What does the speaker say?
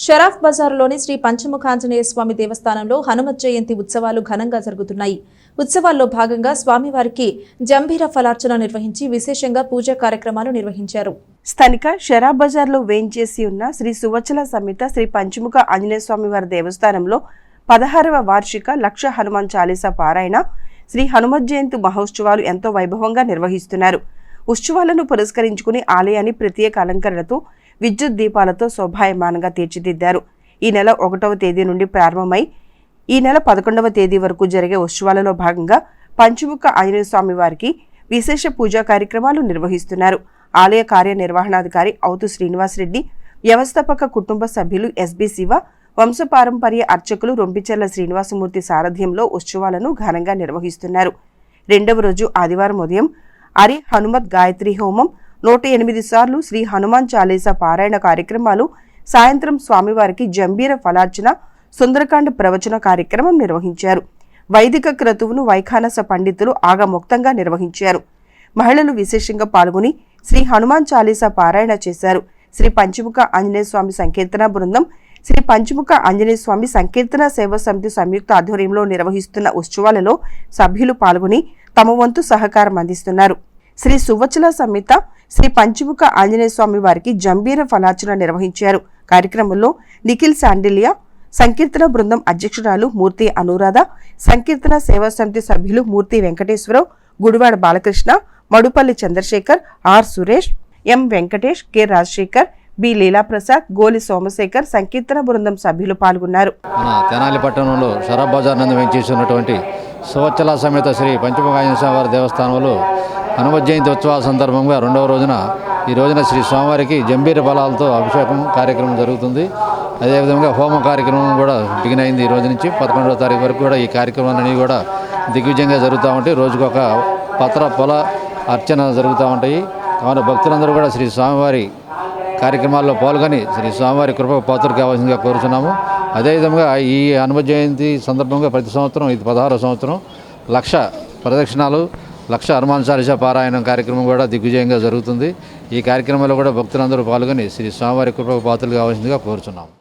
షరాఫ్ బజారులోని శ్రీ పంచముఖాంజనేయ స్వామి దేవస్థానంలో హనుమత్ జయంతి ఉత్సవాలు ఘనంగా జరుగుతున్నాయి. ఉత్సవాల్లో భాగంగా స్వామివారికి జంబీర ఫలార్చన నిర్వహించి విశేషంగా పూజా కార్యక్రమాలు నిర్వహించారు. స్థానిక షరాఫ్ బజార్లో వేంచేసి ఉన్న శ్రీ సువచ్చల సమేత శ్రీ పంచముఖ ఆంజనేయ స్వామివారి దేవస్థానంలో 16వ వార్షిక లక్ష హనుమాన్ చాలీసా పారాయణ శ్రీ హనుమత్ జయంతి మహోత్సవాలు ఎంతో వైభవంగా నిర్వహిస్తున్నారు. ఉత్సవాలను పురస్కరించుకుని ఆలయాన్ని ప్రత్యేక అలంకరణతో విద్యుత్ దీపాలతో శోభాయమానంగా తీర్చిదిద్దారు. ఈ నెల 1వ తేదీ నుండి ప్రారంభమై ఈ నెల 11వ తేదీ వరకు జరిగే ఉత్సవాలలో భాగంగా పంచముఖ ఆంజనేయ స్వామి వారికి విశేష పూజా కార్యక్రమాలు నిర్వహిస్తున్నారు. ఆలయ కార్యనిర్వహణాధికారి అవుతు శ్రీనివాసరెడ్డి, వ్యవస్థాపక కుటుంబ సభ్యులు ఎస్బి శివ, వంశపారంపర్య అర్చకులు రొంపిచెర్ల శ్రీనివాసమూర్తి సారథ్యంలో ఉత్సవాలను ఘనంగా నిర్వహిస్తున్నారు. 2వ రోజు ఆదివారం ఉదయం అరి హనుమత్ గాయత్రి హోమం, 108 సార్లు శ్రీ హనుమాన్ చాలీసా పారాయణ కార్యక్రమాలు, సాయంత్రం స్వామివారికి జంబీర ఫలార్చన, సుందరకాండ ప్రవచన కార్యక్రమం నిర్వహించారు. వైదిక క్రతువును వైఖానస పండితులు ఆగమోక్తంగా నిర్వహించారు. మహిళలు విశేషంగా పాల్గొని శ్రీ హనుమాన్ చాలీసా పారాయణ చేశారు. శ్రీ పంచముఖ ఆంజనేయ స్వామి సంకీర్తన బృందం, శ్రీ పంచముఖ ఆంజనేయ స్వామి సంకీర్తన సేవా సమితి సంయుక్త ఆధ్వర్యంలో నిర్వహిస్తున్న ఉత్సవాలలో సభ్యులు పాల్గొని తమ వంతు సహకారం అందిస్తున్నారు. శ్రీ సువచ్చల సమేత శ్రీ పంచముఖ ఆంజనేయ స్వామి వారికి జంబీర ఫలార్చన నిర్వహించారు. కార్యక్రమంలో నిఖిల్ శాండిలియా, సంకీర్తన బృందం అధ్యక్షురాలు మూర్తి అనురాధ, సంకీర్తన సేవా సమితి సభ్యులు Murthy Venkateswararao, Gudivada Balakrishna, Madupalli Chandrasekhar, R Suresh, M Venkatesh, K Rajasekhar, B Leelaprasad, Goli Somasekhar, సంకీర్తన బృందం సభ్యులు పాల్గొన్నారు. మన తెనాలి పట్టణంలో షరాఫ్ బజార్ నందు వెంచేసినటువంటి సువచ్చల సమేత శ్రీ పంచముఖ ఆంజనేయ స్వామి వారి దేవస్థానంలో హనుమత్ జయంతి ఉత్సవాల సందర్భంగా 2వ రోజున ఈ రోజున శ్రీ స్వామివారికి జంబీర ఫలాలతో అభిషేకం కార్యక్రమం జరుగుతుంది. అదేవిధంగా హోమ కార్యక్రమం కూడా బిగిన్ అయింది. ఈ రోజు నుంచి 11వ తారీఖు వరకు కూడా ఈ కార్యక్రమాలన్నీ కూడా దిగ్విజయంగా జరుగుతూ ఉంటాయి. రోజుకొక పత్ర పొల అర్చన జరుగుతూ ఉంటాయి. కావున భక్తులందరూ కూడా శ్రీ స్వామివారి కార్యక్రమాల్లో పాల్గొని శ్రీ స్వామివారి కృపకు పాత్రలు కావాల్సిందిగా కోరుతున్నాము. అదేవిధంగా ఈ హనుమత్ జయంతి సందర్భంగా ప్రతి సంవత్సరం ఇది 16వ సంవత్సరం లక్ష ప్రదక్షిణాలు, లక్ష హనుమాన్ చాలీసా పారాయణం కార్యక్రమం కూడా దిగ్విజయంగా జరుగుతుంది. ఈ కార్యక్రమంలో కూడా భక్తులందరూ పాల్గొని శ్రీ స్వామివారి కృపకు పాత్రలు కావాల్సిందిగా కోరుచున్నాము.